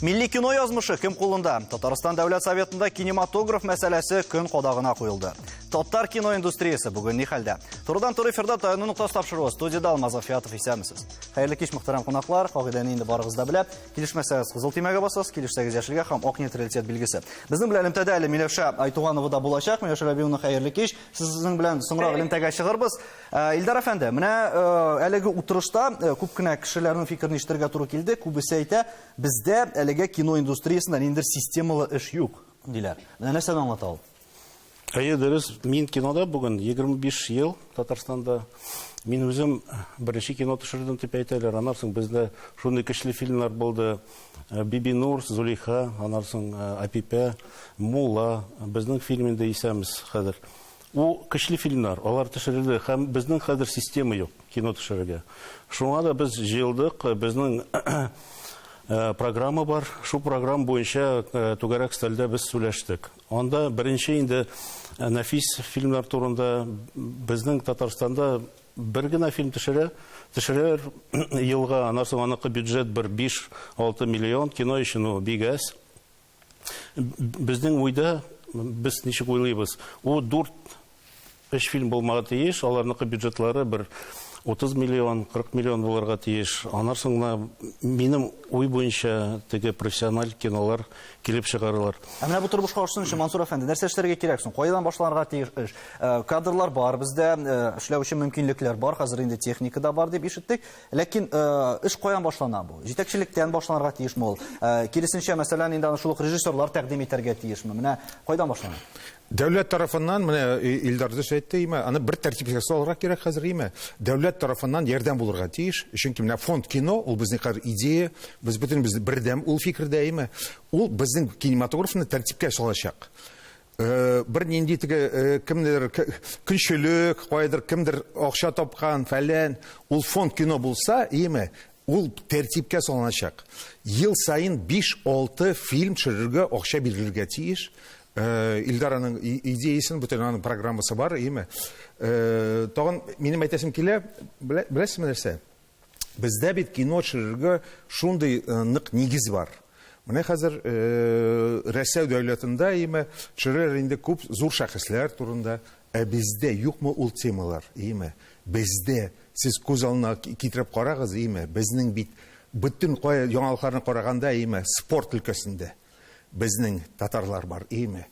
Milli кино язмышы кем кулында? Татарстан Дәүләт Советында кинематограф мәсьәләсе көн кадагына куелды. Татар кино индустриясы бүген ни хәлдә? Турыдан туры эфирда таянну нуктасы тапшыруы. Студияда Алмаз Афиятов исәмсез. Хәерле кич, мөхтәрәм кунаклар. Кагыйдәне инде барыгыз да белә. Килешмәсәгез кызыл төймәгә басасыз, килешсәгез яшелгә һәм ак нейтралитет билгесе. Безнең белән элемтәдә әле Миләүшә Айтуганова да булачак. Миләүшә Рәбиевна, хәерле кич. Сезнең белән соңрак элемтәгә чыгырбыз. Илдар әфәнде, менә әлеге утырышта күп кенә кешеләрнең фикерен ишетергә туры килде. Күбесе әйтә, бездә әлеге кино индустриясында ниндидер системалы эш юк, диләр. Менә нәрсәне аңлата ул? Дөрес, мин кинода бүген 25 ел Татарстанда. Мин үзем беренче кино төшердем дип әйтәләр. Аннан соң бездә шундый көчле фильмнар булды. Биби Нур, Зулейха, аннан соң Апипә, Мулла, безнең фильмында исәмез хәзер. У көчле фильмнар, алар төшерелде һәм безнең хәзер система юк кино төшерергә. Шуңа да без җыелдык, безнең программа бар. Шу программа буенча түгәрәк стәлдә без сөйләштек. Анда беренче инде Нафис фильмнар турында безнең Татарстанда бер генә фильм төшерер елга, аннан соң аныкы бюджет 5-6 миллион, кино өчен бик аз. Безнең уйда без ничек уйлыйбыз? У 4-5 фильм булмага тиеш, аларныкы бюджетлары 30 миллион, 40 миллион булырга тиеш. Аннан соң минем уй буенча теге профессиональ кинолар килеп чыгарылар. Менә бу тормышка ашсын өчен Мансур әфәнде, нәрсә эшләргә кирәк соң? Кайдан башларга тиеш эш? Кадрлар бар, бездә эшләү өчен мөмкинлекләр бар, хәзер инде техника да бар дип ишеттек. Ләкин эш каян башлана бу? Җитәкчелектән башланырга тиешме ул? Киресенчә, мәсәлән, инде аны шул режиссерлар тәкъдим итәргә тиешме? Менә кайдан башлана? Дәүләт тарафыннан, менә Илдар да әйтте, аны бер тәртипкә салырга кирәк хәзер име. Дәүләт тарафыннан ярдәм булырга тиеш. Чөнки менә фонд кино, ул безнең хәзер идея, без бердәм ул фикердә име. Ул безнең кинематографны тәртипкә салачак. Бер нинди теге кемдер көнчелек, кайдыр кемдер акча тапкан фәлән, ул фонд кино булса, име, ул тәртипкә салыначак. Ел сайын 5-6 фильм төшерергә акча бирергә тиеш. Илдараның идеясын, бүтән аның программасы бар, име. Тагын минем әйтәсем килә, беләсезме нәрсә? Бездә бит кино төшерергә шундый нык нигез бар. Менә хәзер Россия дәүләтендә име төшерер инде күп зур шәхесләр турында, бездә юкмы ул темалар, име. Бездә сез күз алдына китереп карагыз, име. Безнең бит бүтән яңалыкларны караганда, име, спорт өлкәсендә безнең татарлар бар, име.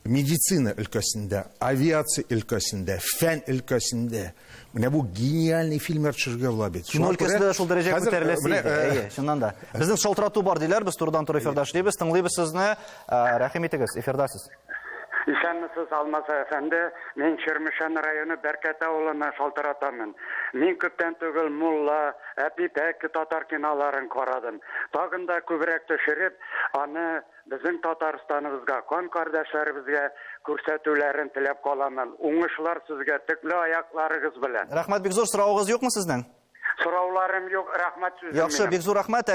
Медицина өлкәсендә, авиация өлкәсендә, фән өлкәсендә. Менә бу гениальный фильмнар төшергә була бит. Кино өлкәсендә шул дәрәҗәгә күтәреләсе, чыннан да. Безнең шалтырату бар диләр, без турыдан туры эфирда эшлибез, тыңлыйбыз сезне. Рәхим итегез, эфирдасыз. Исәнмесез, Алмаз әфәнде, мин Чирмешән районы Бәркәт авылына шалтыратамын. Мин күптән түгел Мулла, Әпипә татар киноларын карадым. Тагын да күбрәк төшереп, аны безнең Татарстаныбызга, кан кардәшләребезгә күрсәтүләрен теләп каламын. Уңышлар сезгә, төкле аякларыгыз белән. Рәхмәт, бик зур сорауыгыз юкмы сезнең? Сорауларым юк, рәхмәт сүзем. Яхшы, бик зур рәхмәт.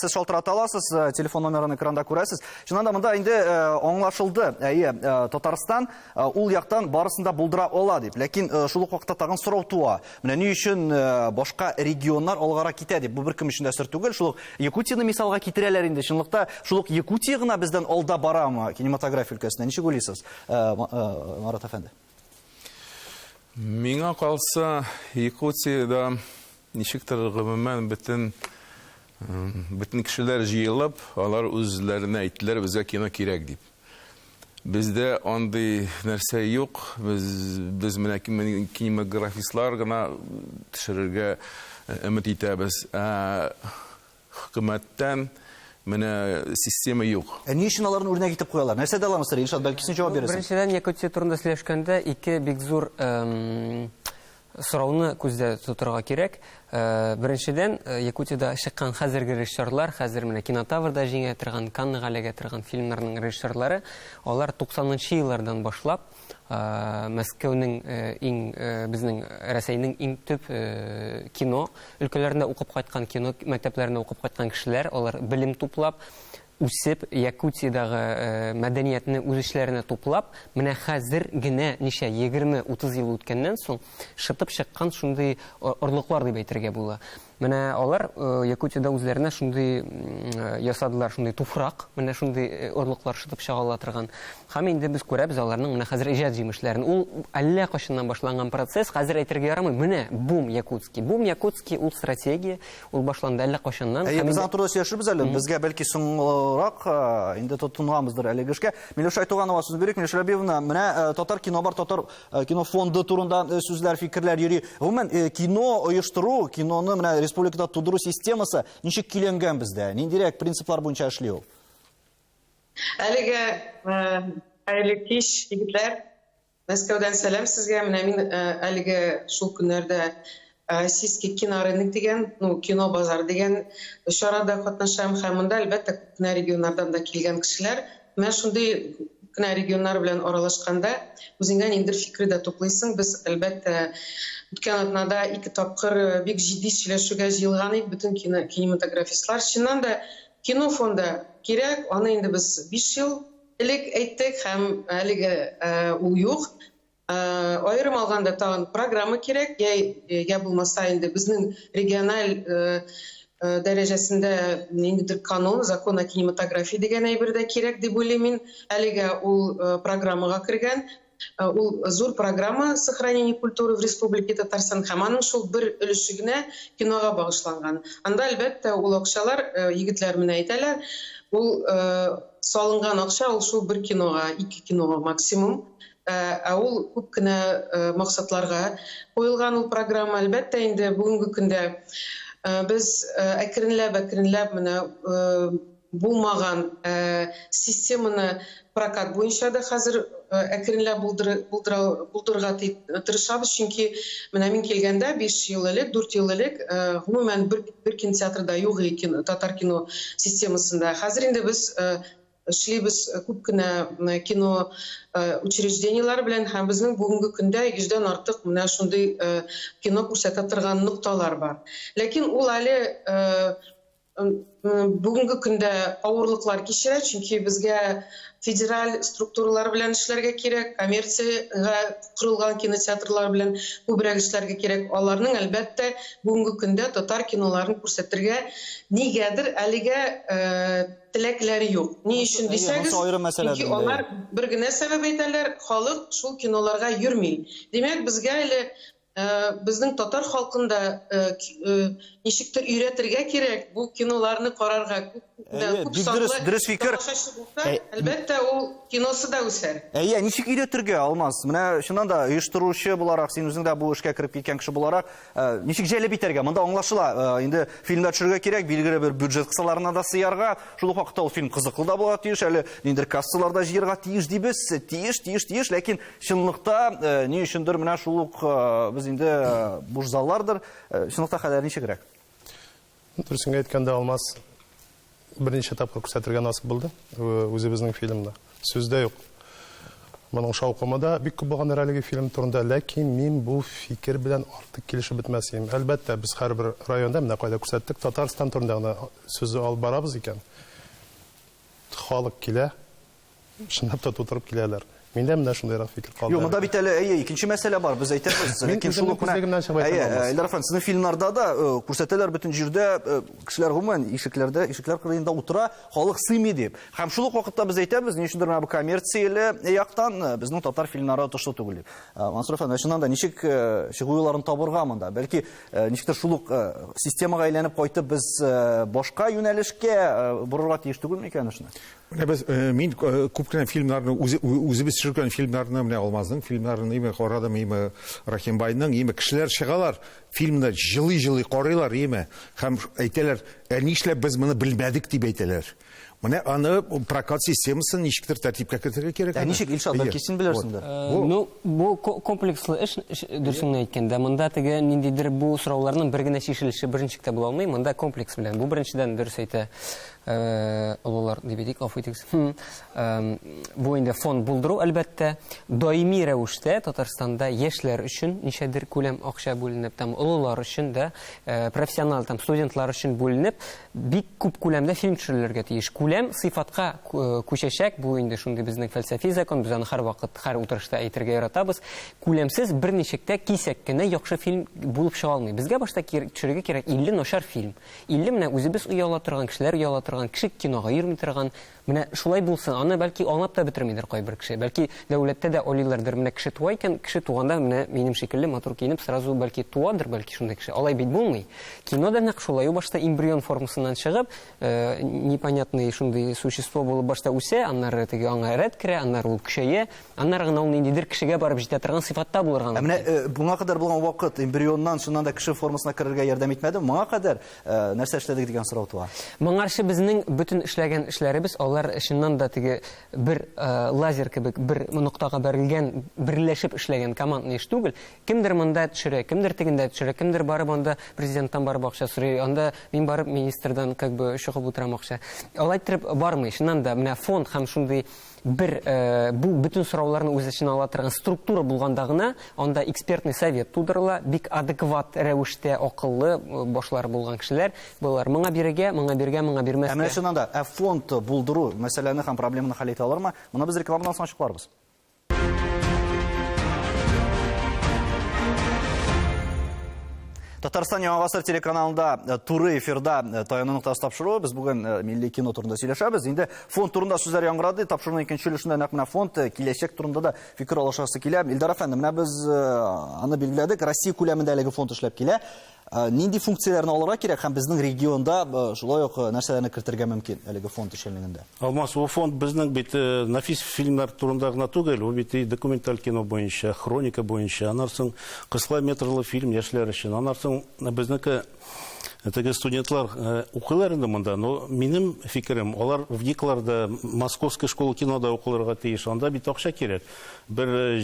Сез шалтырата аласыз, телефон номерын экранда күрәсез. Чыннан да монда инде аңлашылды. Татарстан ул яктан барысында булдыра ала дип. Ләкин шул ук вакытта тагын сорау туа. Менә ни өчен башка регионнар алгара китә дип. Бу бер кем өчен дә сер түгел. Шул ук Якутияны мисалга китерәләр инде. Чынлыкта шул ук Якутия гына бездән алда барамы кинематография өлкәсендә? Ничек уйлыйсыз, Марат әфәнде? Миңа калса, Якутияда ничектер гомумән бөтен кешеләр җыелып, алар үзләренә әйттеләр, безгә кино кирәк дип. Бездә андый нәрсә юк. Без менә кинематографистлар гына төшерергә өмет итәбез. Хөкүмәттән менә система юк. Ни өчен аларны үрнәк итеп куялар? Нәрсә дә аламы, Илшат, бәлки син җавап бирәсең. Беренчедән, Якутия турында сөйләшкәндә, ике бик зур сорауны күздә тотырга кирәк. Беренчедән, Якутияда чыккан хәзерге режиссерлар, хәзер менә Кинотаврда җиңә торган, Каннага эләгә торган фильмнарның режиссерлары, алар 90-нчы еллардан башлап Мәскәүнең безнең Россиянең иң төп кино өлкәләрендә укып кайткан, кино мәктәпләрендә укып кайткан кешеләр, алар белем туплап, үсеп, Якутиядагы мәдәниятне үз эшләренә туплап, менә хәзер генә ничә 20-30 ел үткәннән соң шытып чыккан шундый орлыклар дип әйтергә була. Менә алар Якутиядә үзләренә шундый ясадылар, шундый туфрак, менә шундый орлыклар шытып чыгала торган. Һәм инде без күрәбез аларның менә хәзер иҗат җимешләрен. Ул әллә кайчаннан башланган процесс, хәзер әйтергә ярамый. Менә бум якутский. Бум якутский ул стратегия, ул башланды әллә кайчаннан. Без турында сөйләшербез әле. Безгә бәлки соңрак инде тотынганбыздыр әлеге эшкә. Миләүшә Айтуганова сүз бирик. Миләүшә Рәбиевна, менә татар кино бар, татар кино фонды турында сүзләр, фикерләр йөри. Гомумән кино оештыру, киноны менә республикада тудыру системасы ничек киләнгән бездә? Ниндирәк принциплар буенча эшли ул? Әлеге хәерле кич, егетләр. Мәскәүдән сәлам сезгә. Менә мин әлеге шул көннәрдә Сиски кинорынок дигән, кино базар дигән чарада катнашам һәм монда әлбәттә күпне регионнардан да килгән кешеләр. Менә шундый күпне регионнар белән аралашканда үзеңә ниндер фикер дә туплыйсың. Без әлбәттә үткән атнада 2 тапкыр бик җитди сөйләшүгә җыелган идек бөтен кинематографистлар. Чыннан да кино фонды кирәк, аны инде без 5 ел элек әйттек һәм әлеге ул юк. Айрым алганда тагын программа кирәк, я булмаса инде безнең региональ дәрәҗәсендә ниндидер канун, закон о кинематографии дигән әйбер дә кирәк дип уйлыйм мин. Әлегә ул программага кергән. Ул зур программа сохранения культуры в Республике Татарстан һәм аның шул бер өлеше генә кинога багышланган. Анда әлбәттә ул акчалар, егетләр менә әйтәләр, ул салынган акча ул шул бер кинога, 2 кинога максимум. Ул күп кенә максатларга куелган ул программа. Әлбәттә инде бүгенге көндә без әкренләп менә булмаган системаны прокат буенча да хәзер әкренләп булдырырга тырышабыз, чөнки менә мин килгәндә 5 ел элек, 4 ел элек гомумән бер кинотеатрда юк иде татар кино системасында. Хәзер инде без эшлибез күп кенә кино учреждениелар белән һәм безнең бүгенге көндә 100дән артык менә шундый кино күрсәтә торган нукталар бар. Ләкин ул әле бүгенге көндә авырлыклар кичерә, чөнки безгә федераль структуралар белән эшләргә кирәк, коммерциягә корылган кинотеатрлар белән күбрәк эшләргә кирәк. Аларның әлбәттә бүгенге көндә татар киноларын күрсәтергә нигәдер әлегә теләкләре юк. Ни өчен дисәгез, чөнки алар бер генә сәбәп әйтәләр, халык шул киноларга йөрми. Димәк, безгә әле безнең татар халкында ничектер өйрәтергә кирәк бу киноларны карарга. Дөрес фикер. Әлбәттә ул киносы да үсәр. Ничек өйрәтергә, Алмаз? Менә чыннан да оештыручы буларак, син үзең дә бу эшкә кирип киткән кеше буларак, ничек җәлеп итәргә? Монда аңлашыла, инде фильмда төшерергә кирәк, билгеле бер бюджет кысаларына да сыярга, шул ук вакытта ул фильм кызыклы да була тиеш, әле ниндер кассаларда җыярга тиеш дибез, тиеш, ләкин чынлыкта ни өчендер менә шул ук без инде буш заллардыр, чынлыкта хәлләр ничегрәк? Дөресен әйткәндә, Алмаз берничә тапкыр күрсәтергә насыйп булды үзебезнең фильмда. Сүздә юк. Моның шаукымында бик күп булган әлеге фильм турында, ләкин мин бу фикер белән артык килешеп бетмәсем. Әлбәттә, без һәрбер районда менә кайда күрсәттек, Татарстан турында гына сүзне алып барабыз икән. Халык килә, шундый тутырып киләләр. Миндә менә шундыйрак фикер калды. Юк, монда бит әле икенче мәсьәлә бар. Без әйтәбез, ләкин шул ук Илдар Фәнсинең фильмнарда да күрсәтәләр бөтен җирдә кешеләр гомумән ишекләр кырыенда утыра, халык сыймый дип. Һәм шул ук вакытта без әйтәбез, ни өчендер менә бу коммерцияле яктан безнең татар фильмнары отышлы түгел дип. Мансур Фән, чыннан да ничек чыгуйларын табырга монда? Бәлки ничектер шул ук системага әйләнеп кайтып без башка юнәлешкә бурырга тиеш түгелме икән эшне? Мин күп кенә фильмнарны үзебез төшергән фильмнарны менә Алмазның фильмнарын име карадым, име Рахимбайның, име кешеләр чыгалар, фильмны җылый карыйлар, име һәм әйтәләр, нишләп без моны белмәдек дип әйтәләр. Менә аны прокат системасын ничектер тәртипкә кертергә кирәк. Ничек, Илшат, бәлки син белерсеңдер. Бу комплекслы эш, дөресен әйткәндә, монда теге ниндидер бу сорауларның бер генә чишелеше беренчектә була алмый, монда комплекс белән. Бу беренчедән дөрес әйтә олылар дип әйтик, ғафу итегез. Бу инде фонд булдыру, әлбәттә, даими рәвештә Татарстанда яшьләр өчен ничәдер күләм акча бүленеп, там олылар өчен дә, профессионал там студентлар өчен бүленеп, бик күп күләмдә фильм төшерелергә тиеш. Күләм сыйфатка күчәчәк, бу инде шундый безнең фәлсәфи закон, без аны һәрвакыт, һәр утырышта әйтергә яратабыз. Күләмсез берничектә кисәк кенә яхшы фильм булып чыга алмый. Безгә башта төшерергә кирәк 50 начар фильм. 50 менә үзебез уяла торган, кешеләр уяла торган, кеше кинога йөрми торган. Менә шулай булсын. Аны бәлки аңлап та бетермидер кайбер кеше. Бәлки дәүләттә дә алыйлардыр. Менә кеше туа икән, кеше туганда менә минем шикелле матур киенеп сразу бәлки туадыр, бәлки шундай кеше. Алай бит булмый. Кинода нәкъ шулай башта эмбрион формасыннан чыгып, непонятный шундай существо булып башта үсә, аннары теге аңа рәт керә, аннары ул көчәя, аннары гына ул ниндидер кешегә барып җитә торган сыйфатта булырга. Менә буңа кадәр булган вакыт эмбрионнан шуннан да кеше формасына керергә ярдәм итмәде. Моңа кадәр нәрсә эшләдек дигән сорау туа. Моңарчы безнең бөтен эшләгән эшләребез, алар эшеннән да теге бер лазер кебек бер нуктага бәрелгән, берләшеп эшләгән командный эш түгел. Кемдер монда төшерә, кемдер тегендә төшерә, кемдер барып анда президенттан барып акча сорый, анда мин барып министрдан как бы чыгып утырам акча. Алай итеп бармый. Шуннан да менә фонд һәм шундый бер бу бөтен сорауларны үз эченә ала торган структура булганда гына анда экспертный совет тудырыла, бик адекват рәвештә акыллы башлар булган кешеләр, булар моңа бирергә, моңа биргә, моңа бирмәскә. Менә шуннан да фонд булдыру мәсьәләне һәм проблеманы хәл итә алырмы? Моны без рекламадан соң ачыкларбыз. Татарстан Яңа Гасыр телеканалында туры эфирда таянуны тапшыру. Без бүген милли кино турында сөйләшәбез. Инде фонд турында сүзләр яңгырады. Тапшыруның икенче өлешендә нәкъ менә фонд киләчәк турында да фикер алышасы килә. Илдар әфәнде, менә без аны билгеләдек. Россия күләмендә әлеге фонд эшләп килә. Нинди функцияләрне алырга кирәк һәм безнең регионда шулай ук нәрсәләрне кертергә мөмкин әлеге фонд эшчәнлегендә? Алмас, ул фонд безнең бит нафис фильмнар турында гына түгел, ул бит документаль кино буенча, хроника буенча, аннан соң кыска метрлы фильм яшьләр өчен, аннан соң безнеке теге студентлар укыйлар инде монда, но минем фикерем, алар в Никларда Московская школа кинода укылырга тиеш, анда бит акча кирәк. Бер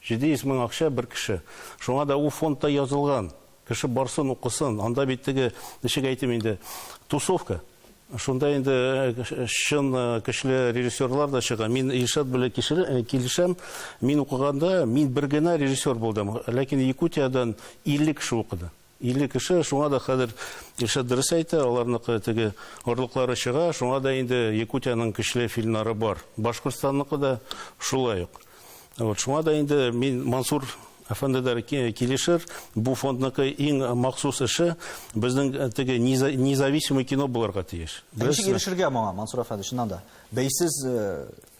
700 мең акча бер кеше. Шуңа да ул фондта язылган. Кеше барсын, укысын. Анда бит теге, ничек әйтим инде, тусовка. Шунда инде шын кешеле режиссерлар да чыга. Мин Илшат белән килешәм. Мин укыганда, мин бер генә режиссер булдым. Ләкин Якутиядан 50 кеше укыды. 50 кеше, шуңа да хәзер Илшат дөрес әйтә, аларныкы теге орлыклары чыга. Шуңа да инде Якутияның кешеле фильмнары бар. Башкортстанныкы да шулай ук. Вот, шуңа да инде мин Мансур әфәндәләр килешер, бу фондныкы иң махсус эше безнең теге независимый кино булырга тиеш. Ничек ирешергә моңа, Мансур әфәнде, шуннан да? Бәйсез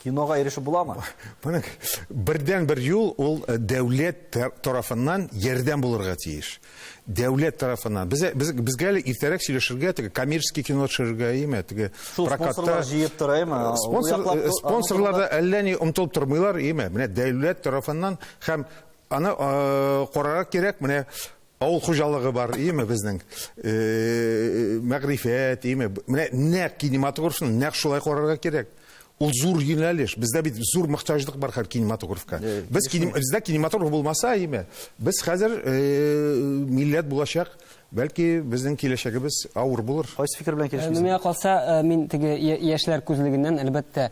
кинога ирешеп буламы? Моның бердән бер юл ул дәүләт тарафыннан ярдәм булырга тиеш. Дәүләт тарафыннан. Безгә әле иртәрәк сөйләшергә, теге коммерческий кино төшерергә име, теге прокатта җыеп тораймы? Спонсорлар да әллә ни омтылып тормыйлар име. Менә дәүләт тарафыннан һәм аны карарга кирәк, менә авыл хуҗалыгы бар име безнең мәгърифәт име. Менә нәкъ кинематографны нәкъ шулай карарга кирәк. Ул зур юнәлеш. Бездә бит зур мохтаҗлык бар һәр кинематографка. Бездә кинематограф булмаса име, без хәзер милләт булачак. Бәлки безнең киләчәгебез авыр булыр. Кайсы фикер белән килешәсез? Миңа калса, мин теге яшьләр күзлегеннән әлбәттә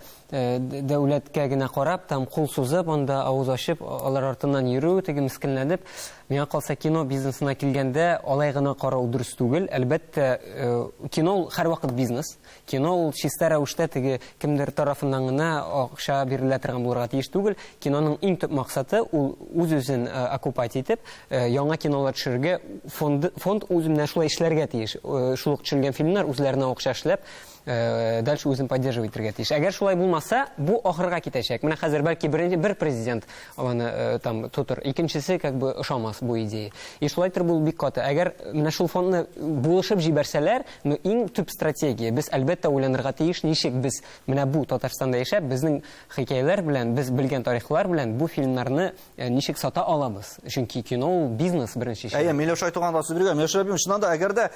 дәүләткә генә карап, там кул сузып, анда авыз ачып, алар артыннан йөрү, теге мискенләнеп, миңа калса кино бизнесына килгәндә алай гына карау дөрес түгел. Әлбәттә, кино һәр вакыт бизнес. Кино ул чиста рәвештә теге кемдер тарафыннан гына акча бирелә торган булырга тиеш түгел. Киноның иң төп максаты ул үз-үзен оккупать итеп, яңа кинолар төшерергә, фонд үзенә шулай эшләргә тиеш. Шул ук төшерелгән фильмнар үзләренә акча эшләп, дальше үзен поддерживать итәргә тиеш. Әгәр шулай булмаса, бу ахырга китәчәк. Менә хәзер бәлки бер президент аны там тутыр, икенчесе как бы ошамас бу идея. И шулай төр бул бик каты. Әгәр менә шул фондны булышып җибәрсәләр, но иң төп стратегия без әлбәттә уйланырга тиеш, ничек без менә бу Татарстанда яшәп, безнең хикәяләр белән, без белгән тарихлар белән бу фильмнарны ничек сата алабыз. Чөнки кино бизнес беренче. Миләүшә айтуганда сүз биргән. Миләүшә әбим, шуннан да әгәр дә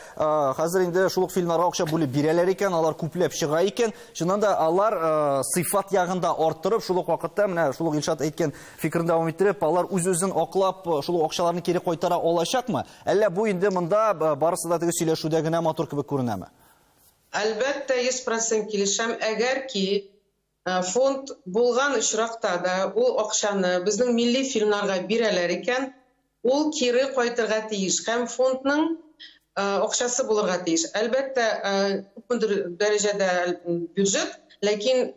хәзер инде шул фильмнарга акча бүлеп бирәләр икән, алар күпләп чыга икән, шуннан да алар сыйфат ягында арттырып, шул ук вакытта менә шул ук Илшат әйткән фикерен дәвам иттереп, алар үз-үзен аклап, шул акчаларны кире кайтара алачакмы? Әллә бу инде монда барысы да теге сөйләшүдә генә матур кебек күренәме? Әлбәттә 100% килешәм. Әгәр ки фонд булган очракта да ул акчаны безнең милли фильмнарга бирәләр икән, ул кире кайтырга тиеш һәм фондның акчасы булырга тиеш. Әлбәттә күпмедер дәрәҗәдә бюджет, ләкин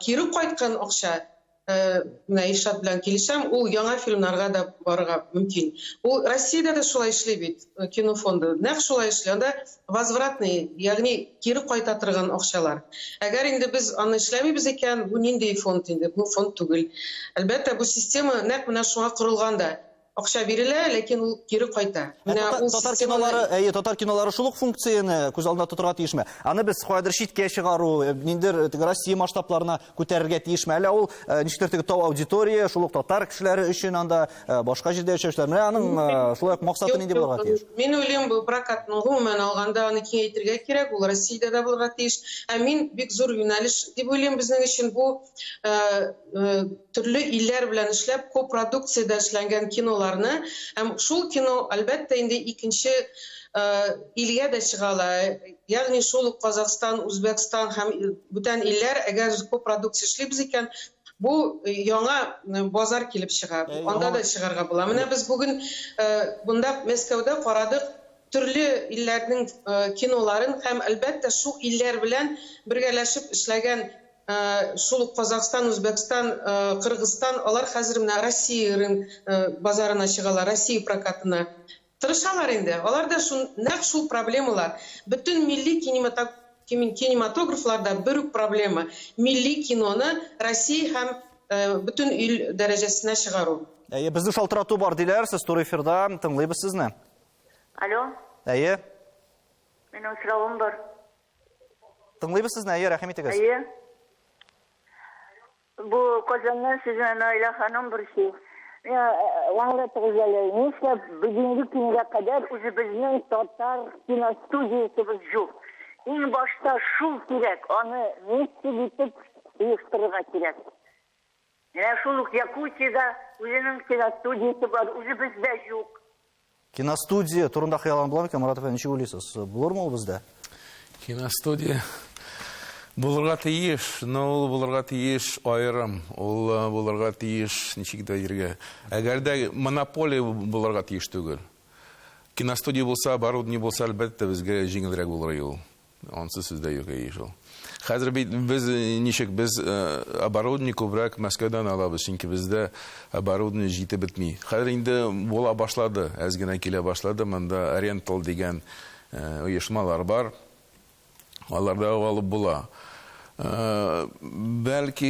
кире кайткан акча менә Илшат белән килешәм, ул яңа фильмнарга да барырга мөмкин. Ул Россиядә дә шулай эшли бит, кино фонды. Нәкъ шулай эшли. Анда возвратный, ягъни кире кайта торган акчалар. Әгәр инде без аны эшләмибез икән, бу нинди фонд инде? Бу фонд түгел. Әлбәттә, бу система нәкъ менә шуңа корылган да. Акча бирелә, ләкин ул кире кайта. Татар кинолары шулык функцияны күз алдында тотырга тиешме? Аны без кайдыр читкә чыгару, ниндер Россия масштабларына күтәрергә тиешме? Әле ул ничектер тау аудитория, шулык татар кешеләре өчен анда башка җирдә яшәүчеләр. Менә аның шулай максаты нинди булырга тиеш? Мин уйлыйм, бу прокатның гомумән алганда аны киңәйтергә кирәк, ул Россиядә дә булырга тиеш. Мин бик зур юнәлеш дип уйлыйм безнең өчен бу төрле илләр белән эшләп, копродукциядә эшләнгән киноларны, һәм шул кино әлбәттә инде икенче илгә дә чыгала. Ягъни шул Казакстан, Үзбәкстан һәм бүтән илләр әгәр копродукция эшлибез икән, бу яңа базар килеп чыга. Анда да чыгарга була. Менә без бүген бунда Мәскәүдә карадык төрле илләрнең киноларын һәм әлбәттә шул илләр белән бергәләшеп эшләгән шул Казакстан, Үзбәкстан, Кыргызстан, алар хәзер менә Россия базарына чыгалар, Россия прокатына. Тырышалар инде. Алар да нәкъ шул проблемалар. Бүтән милли кинематографларда бер үк проблема. Милли киноны Россия һәм бүтән ил дәрәҗәсенә чыгару. Безне шалтырату бар диләр, сез туры эфирда, тыңлыйбыз сезне. Алло. Минем сорауым бар. Тыңлыйбыз сезне, рәхмәт итегез. Bu Kazan'dan sizin Naila Hanım bir şey. Anlatırız öyle. Neyse bugünkü güne kadar bizning Tatar kino studiyasımız yok. En başta şu gerek, onu neyse bitip uyuştururga gerek. Yani şuluk Yakutiyada özünün kino studiyası var, bizde yok. Киностудия турында хыялың буламы икән, Мурат әфәнде, ничек уйлыйсыз? Булырмы ул бездә? Киностудия булырга тиеш, но ул булырга тиеш айрым, ул булырга тиеш ничек әйтергә. Әгәр дә монополия булырга тиеш түгел. Киностудия булса, оборудование булса, әлбәттә безгә җиңелрәк булыр ул. Ансыз сүздә юк ул. Хәзер без ничек без оборудование күбрәк Мәскәүдән алабыз, чөнки бездә оборудование җитеп бетми. Хәзер инде була башлады, әз генә килә башлады, монда Oriental дигән оешмалар бар. Аларда алып була. Бәлки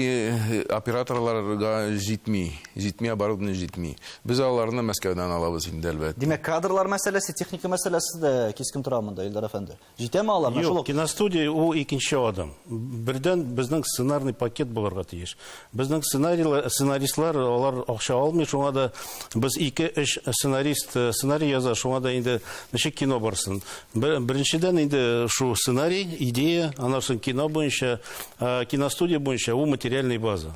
операторларга җитми оборудование җитми. Без аларны Мәскәүдән алабыз инде әлбәттә. Димәк, кадрлар мәсьәләсе, техника мәсьәләсе дә кискен тора монда, Илдар әфәнде. Җитәме алар? Юк, киностудия ул икенче адым. Бердән безнең сценарный пакет булырга тиеш. Безнең сценаристлар алар акча алмый, шуңа да без 2-3 сценарий яза, шуңа да инде ничек кино барсын. Беренчедән инде шу сценарий, идея, аннан соң кино буенча, киностудия буенча ул материальный база.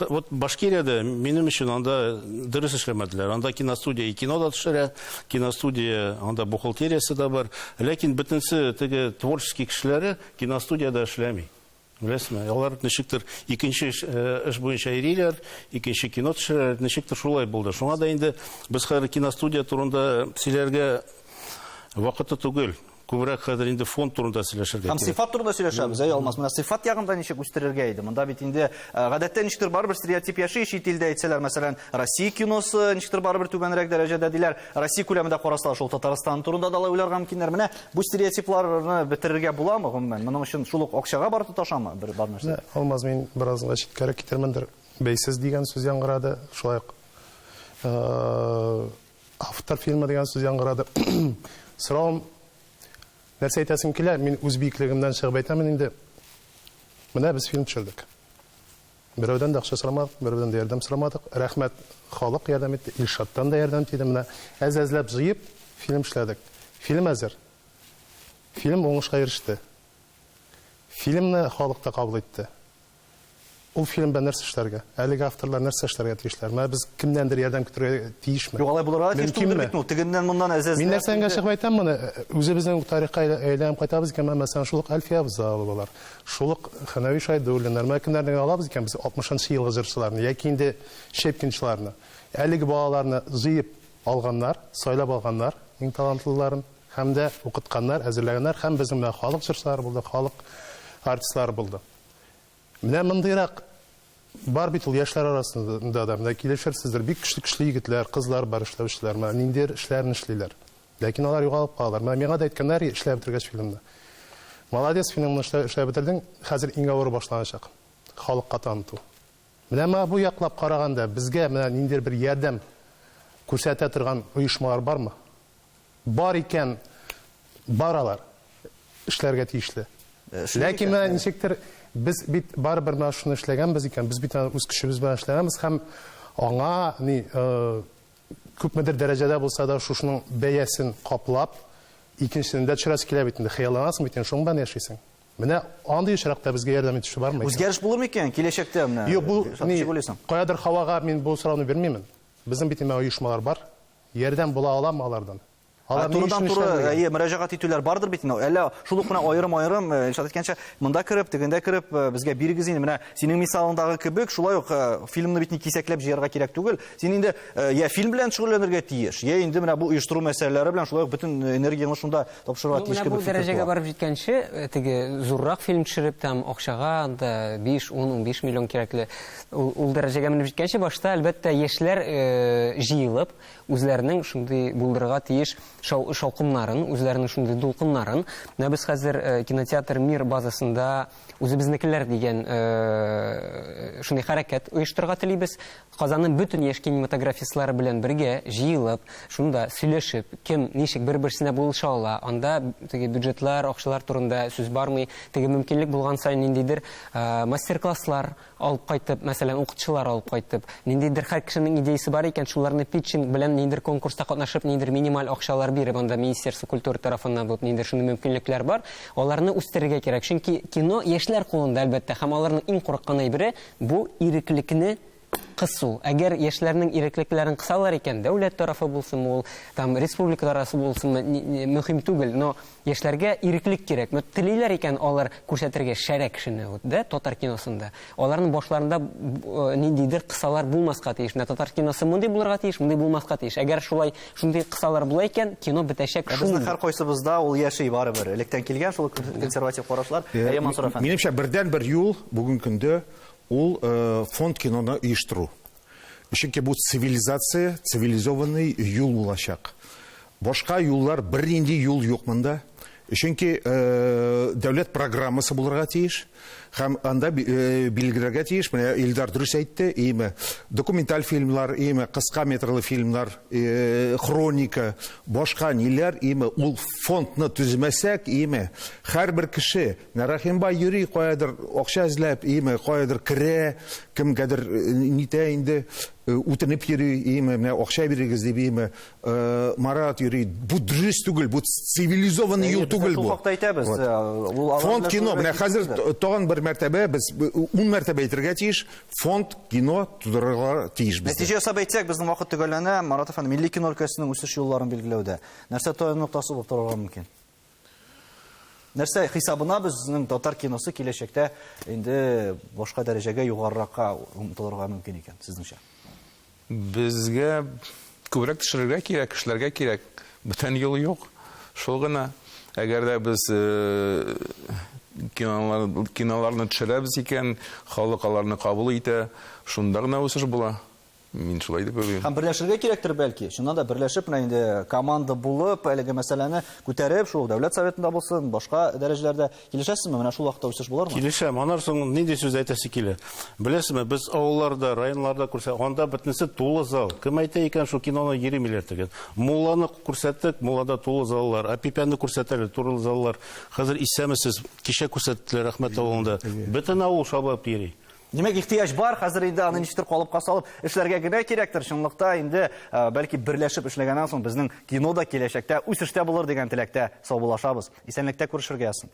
Вот Башкириядә минем өчен анда дөрес эшләмәделәр. Анда киностудия и кино да төшерә, киностудия, анда бухгалтериясе да бар. Ләкин бөтенсе теге творческий кешеләре киностудияда эшләми. Беләсезме? Алар ничектер икенче эш буенча йөриләр, икенче кино төшерәләр, ничектер шулай булды. Шуңа да инде без хәзер киностудия турында сөйләргә вакыты түгел. Күбрәк хәзер инде фонд турында сөйләшергә кирәк. Һәм сыйфат турында сөйләшәбез, Алмаз. Менә сыйфат ягында ничек үстерергә иде? Монда бит инде гадәттә ничектер барыбер стереотип яши, чит илдә әйтсәләр, мәсәлән, Россия киносы ничектер барыбер түбәнрәк дәрәҗәдә диләр. Россия күләмендә карасалар, шул Татарстан турында да уйларга мөмкиннәр. Менә бу стереотипларны бетерергә буламы гомумән? Моның өчен шул ук акчага бар тоташамы бер бар нәрсә? Алмаз, мин бераз читкәрәк китәрмендер. Бәйсез дигән сүз яңгырады, шулай ук автор фильмы дигән сүз яңгырады. Сорауым нәрсә әйтәсем килә, мин үз биеклегемнән чыгып әйтәмен инде. Менә без фильм төшердек. Берәүдән дә акча сорамадык, берәүдән дә ярдәм сорамадык. Рәхмәт, халык ярдәм итте, Илшаттан да ярдәм итте. Менә әзәзләп җыеп фильм эшләдек. Фильм әзер. Фильм уңышка иреште. Фильмны халык та кабул итте. ул фильмда нәрсә эшләргә? Әлеге авторлар нәрсә эшләргә тиешләр? Менә без кемнәндер ярдәм көтәргә тиешме? Юк, алай булырга тиеш түгел бит, ну, тегеннән моннан әзәз. Мин нәрсәгә чыгып әйтәм моны, үзебезнең тарихка әйләнеп кайтабыз икән, мәсәлән, шулык Әлфиябыз алалар. Шулык Хәнәви Шайдуллиннар, кемнәрне алабыз икән без 60-нчы елгы җырчыларны, яки инде Шепкинчларны. Әлеге балаларны җыеп алганнар, сайлап алганнар, иң талантлыларын һәм дә укытканнар, әзерләгәннәр һәм безнең менә халык җырчылары булды, халык артистлары булды. Менә мондыйрак бар бит ул яшьләр арасында да, менә килешерсездер, бик көчле егетләр, кызлар бар эшләүчеләр, менә ниндидер эшләрне эшлиләр. Ләкин алар югалып калалар. Менә миңа да әйткәннәр, эшләп бетергәч фильмда. Молодец, фильмны эшләп бетердең, хәзер иң авыр башланачак. Халыкка таныту. Менә бу яклап караганда безгә менә ниндидер бер ярдәм күрсәтә торган оешмалар бармы? Бар икән, баралар. Эшләргә тиешле. Ләкин менә ничектер без бит барыбер менә шуны эшләгәнбез икән, без бит үз көчебез белән эшләгәнбез һәм аңа күпмедер дәрәҗәдә булса да шушының бәясен каплап, икенчесендә төшерәсе килә бит инде, хыялланасың бит, шуның белән яшисең. Менә андый очракта безгә ярдәм итүче бармы? Үзгәреш булыр микән киләчәктә менә? Юк, бу каядыр һавага мин бу сорауны бирмим. Безнең бит оешмалар бар. Ярдәм була аламы алардан? Турыдан-туры мөрәҗәгать итүләр бардыр бит инде. Әллә шул ук менә аерым-аерым, Илшат әйткәнчә, монда кирип, тегендә кирип, безгә бирегез инде. Менә синең мисалыңдагы кебек, шулай ук фильмны бит кисәкләп җыярга кирәк түгел. Син инде я фильм белән шөгыльләнергә тиеш, я инде менә бу оештыру мәсьәләләре белән шулай ук бөтен энергияңны шунда тапшырырга тиеш кебек. Бу дәрәҗәгә барып җиткәнче, теге зуррак фильм төшереп, там акчага да 5-10-15 миллион кирәкле. Ул дәрәҗәгә менеп җиткәнче башта әлбәттә яшьләр җыелып, үзләренең шундый булдырырга тиеш шаукымнарын, үзләренең шундый дулкыннарын. Менә без хәзер кинотеатр Мир базасында үзебезнекеләр дигән шундый хәрәкәт оештырырга телибез. Казанның бөтен яшь кинематографистлары белән бергә җыелып, шунда сөйләшеп, кем ничек бер-берсенә булыша ала, анда теге бюджетлар, акчалар турында сүз бармый, теге мөмкинлек булган саен ниндидер мастер-класслар алып кайтып, мәсәлән, укытучылар алып кайтып, ниндидер һәр кешенең идеясе бар икән, шуларны питчинг белән ниндидер конкурста катнашып, ниндидер минималь акчалар биреп, анда Министерство культуры тарафыннан булып ниндидер шундый мөмкинлекләр бар, аларны үстерергә кирәк. Чөнки кино яшьләр кулында әлбәттә, һәм аларның иң курыккан әйбере бу иреклекне кысу. Әгәр яшьләрнең иреклекләрен кысалар икән, дәүләт тарафы булсын, ул там республика тарафы булсын, мөһим түгел, но яшьләргә иреклек кирәк. Телиләр икән алар күрсәтергә шәрә кешене, да, татар киносында. Аларның башларында ниндидер кысалар булмаска тиеш. Татар киносы мондый булырга тиеш, мондый булмаска тиеш. Әгәр шулай шундый кысалар була икән, кино бетәчәк. Безнең һәр кайсыбызда ул яши барыбер. Электән килгән шул консерватив карашлар. Мансур әфәнде. Минемчә, бердән-бер юл бүгенге көндә ул фонд киноны оештыру. Чөнки бу цивилизация, цивилизованный юл булачак. Башка юллар бернинди юл юк монда. Чөнки дәүләт программасы булырга тиеш. Һәм анда билгеләргә тиеш, менә Илдар дөрес әйтте, име документаль фильмлар, име кыска метрлы фильмлар, хроника, башка ниләр, име ул фондны төзмәсәк, име һәрбер кеше, Рахимбай йөри каядыр акча эзләп, име каядыр керә, кемгәдер нитә инде үтенеп йөри, име менә акча бирегез дип, име Марат йөри. Бу дөрес түгел, бу цивилизованный юл түгел бу. Фонд кино, менә хәзер тагын бер мәртәбә, без 10 мәртәбә әйтергә тиеш, фонд кино тудырырга тиеш без. Нәтиҗә ясап әйтсәк, безнең вакыт төгәлләнә. Марат әфәнде, милли кино өлкәсенең үсеш юлларын билгеләүдә нәрсә таян ноктасы булып торырга мөмкин? Нәрсә хисабына безнең татар киносы киләчәктә инде башка дәрәҗәгә югарыракка омтылырга мөмкин икән, сезнеңчә? Безгә күбрәк төшерергә кирәк, эшләргә кирәк. Бүтән юл юк. Шул гына. Әгәр дә без киноларны төшерәбез икән, халык аларны кабул итә, шунда гына үсеш була. Мин шулай дип уйлыйм. Һәм берләшергә кирәктер бәлки. Шуннан да берләшеп, менә инде команда булып, әлеге мәсьәләне күтәреп, шул дәүләт советында булсын, башка дәрәҗәләрдә килешәсезме? Менә шул вакытта үсеш булармы? Килешәм. Аннан соң нинди сүз әйтәсе килә? Беләсезме, без авылларда, районнарда күрсә, анда бөтенесе тулы зал. Кем әйтә икән, шул киноны йөримиләр дигән. Мулланы күрсәттек, Муллада тулы заллар, Апипәнне күрсәтәләр, тулы заллар. Хәзер исәмесез, кичә күрсәттеләр Рәхмәт авылында. Бөтен авыл шабап йөри. Димәк, ихтияҗ бар, хәзер инде аны ничектер калыпка салып эшләргә генә кирәктер. Чынлыкта инде бәлки берләшеп эшләгәннән соң безнең кинода киләчәктә үсештә булыр дигән теләктә саубуллашабыз. Исәнлектә күрешергә ясын.